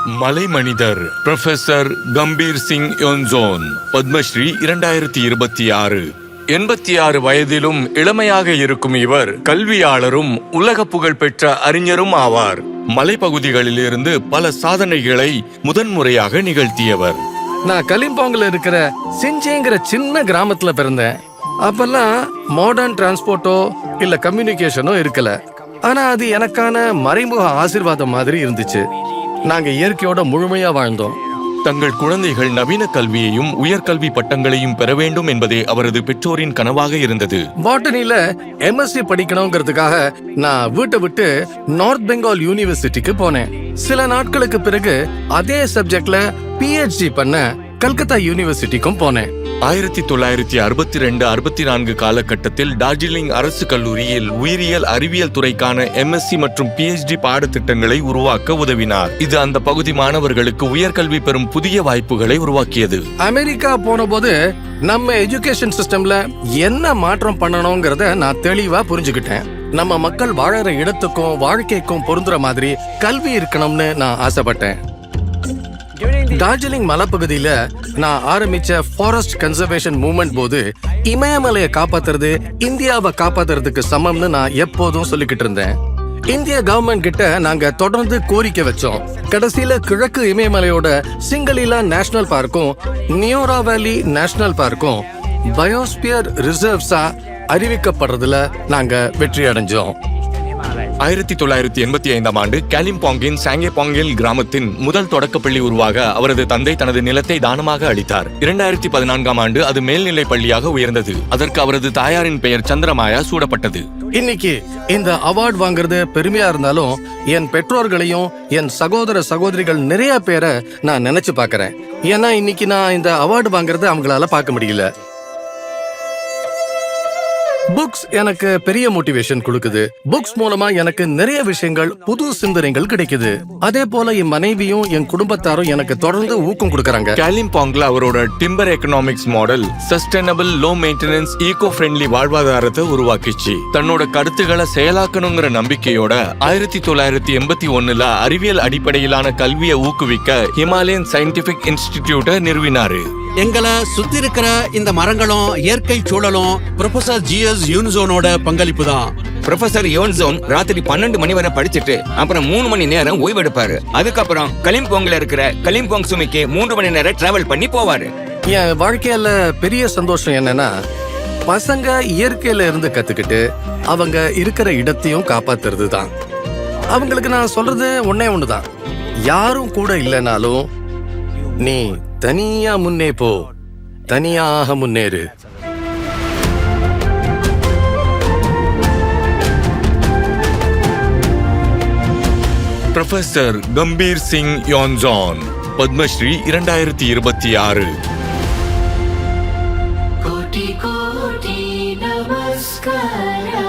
மலை மனிதர் புரொஃபசர் கம்பீர் சிங் யோன்சோன், பத்மஸ்ரீ 2026. 86 வயதிலும் இளமையாக இருக்கும் இவர் கல்வியாளரும் உலக புகழ்பெற்ற அறிஞரும் ஆவார். மலைப்பகுதிகளில் இருந்து பல சாதனைகளை முதன்முறையாக நிகழ்த்தியவர். நான் கலிம்போங்ல இருக்கிற சிஞ்சேங்கிற சின்ன கிராமத்துல பிறந்தேன். அப்பெல்லாம் மாடர்ன் டிரான்ஸ்போர்ட்டோ இல்ல கம்யூனிகேஷனோ இருக்கல. ஆனா அது எனக்கான மறைமுக ஆசீர்வாதம் மாதிரி இருந்துச்சு. நாங்க இயற்கையோட முழுமையா வாழ்ந்தோம். தங்கள் குழந்தைகள் நவீன கல்வியையும் உயர்கல்வி பட்டங்களையும் பெற வேண்டும் என்பதே அவரது பெற்றோரின் கனவாக இருந்தது. பாட்டனில எம்எஸ்சி படிக்கணுங்கிறதுக்காக நான் வீட்டை விட்டு நார்த் பெங்கால் யூனிவர்சிட்டிக்கு போனேன். சில நாட்களுக்கு பிறகு அதே சப்ஜெக்ட்ல PhD பண்ண கல்கத்தா யூனிவர்சிட்டிக்கும் போனேன். 1962-64 காலகட்டத்தில் டார்ஜிலிங் அரசு கல்லூரியில் உயிரியல் அறிவியல் துறைக்கான MSc மற்றும் PhD பாடத்திட்டங்களை உருவாக்க உதவினார். இது அந்த பகுதி மாணவர்களுக்கு உயர்கல்வி பெறும் புதிய வாய்ப்புகளை உருவாக்கியது. அமெரிக்கா போன போது நம்ம எஜுகேஷன் சிஸ்டம்ல என்ன மாற்றம் பண்ணணுங்கிறத நான் தெளிவா புரிஞ்சுக்கிட்டேன். நம்ம மக்கள் வாழற இடத்துக்கும் வாழ்க்கைக்கும் பொருந்துற மாதிரி கல்வி இருக்கணும்னு நான் ஆசைப்பட்டேன். டார்ஜிலிங் மலைப்பகுதியில நான் ஆரம்பிச்ச ஃபாரஸ்ட் கன்சர்வேஷன் மூவ்மெண்ட் போது இமயமலையை காப்பாத்துறது இந்தியாவை காப்பாத்துறதுக்கு சமம்னு நான் எப்போதும் சொல்லிக்கிட்டு இருந்தேன். இந்திய கவர்மெண்ட் கிட்ட நாங்க தொடர்ந்து கோரிக்கை வச்சோம். கடைசியில கிழக்கு இமயமலையோட சிங்கலீலா நேஷனல் பார்க்கும் நியோரா வேலி நேஷனல் பார்க்கும் பயோஸ்பியர் ரிசர்வ்ஸா அறிவிக்கப்படுறதுல நாங்க வெற்றி அடைஞ்சோம். 1985 ஆண்டு காலிம்போங்கின் சாங்கேபாங்கில் கிராமத்தின் முதல் தொடக்கப்பள்ளி உருவாக அவரது தந்தை தனது நிலத்தை தானமாக அளித்தார். 2014 ஆண்டு அது மேல்நிலை பள்ளியாக உயர்ந்தது. அதற்கு அவரது தாயாரின் பெயர் சந்திரமாயா சூடப்பட்டது. இன்னைக்கு இந்த அவார்டு வாங்குறது பெருமையா இருந்தாலும் என் பெற்றோர்களையும் என் சகோதர சகோதரிகள் நிறைய பேரை நான் நினைச்சு பாக்குறேன். ஏன்னா இன்னைக்கு நான் இந்த அவார்டு வாங்குறத அவங்களால பார்க்க முடியல. புக்ஸ் எனக்கு பெரிய மோட்டிவேஷன் கொடுக்குது. புக்ஸ் மூலமா எனக்கு நிறைய விஷயங்கள், புது சிந்தனைகள் கிடைக்குது. அதே போல என் மனைவியும் என் குடும்பத்தாரும் எனக்கு தொடர்ந்து ஊக்கம் கொடுக்கறாங்க. காலிம்போங்ல அவரோட timber economics model sustainable low maintenance eco friendly வாழ்வாதாரத்தை உருவாக்கிச்சு. தன்னோட கருத்துக்களை செயலாக்கணுங்கிற நம்பிக்கையோட 1981 அறிவியல் அடிப்படையிலான கல்வியை ஊக்குவிக்க ஹிமாலயன் சயின்டிபிக் இன்ஸ்டிடியூட்டை நிறுவினாரு. எங்களை சுத்தி இருக்கிற இந்த மரங்களும் இயற்கை சூழலும் ப்ரொஃபசர் GS யோன்சோனோட பங்களிப்பு தான். ப்ரொஃபசர் யோன்சோன் ராத்திரி 12 மணி வரை படிச்சுட்டு அப்புறம் 3 மணி நேரம் ஓய்வெடுப்பாரு. அதுக்கப்புறம் கலிம்போங்ல இருக்கிற கலிம்போங் சுமிக்கு 3 மணி நேரம் டிராவல் பண்ணி போவாரு. என் வாழ்க்கையில பெரிய சந்தோஷம் என்னன்னா, பசங்க இயற்கையில இருந்து கத்துக்கிட்டு அவங்க இருக்கிற இடத்தையும் காப்பாத்துறது தான். அவங்களுக்கு நான் சொல்றது ஒன்னே ஒண்ணுதான், யாரும் கூட இல்லைனாலும் நீ தனியா முன்னே போ, தனியாக முன்னேறு. புரொஃபசர் கம்பீர் சிங் யோன்சோன், பத்மஸ்ரீ 2026. கோடி கோடி நமஸ்காரம்.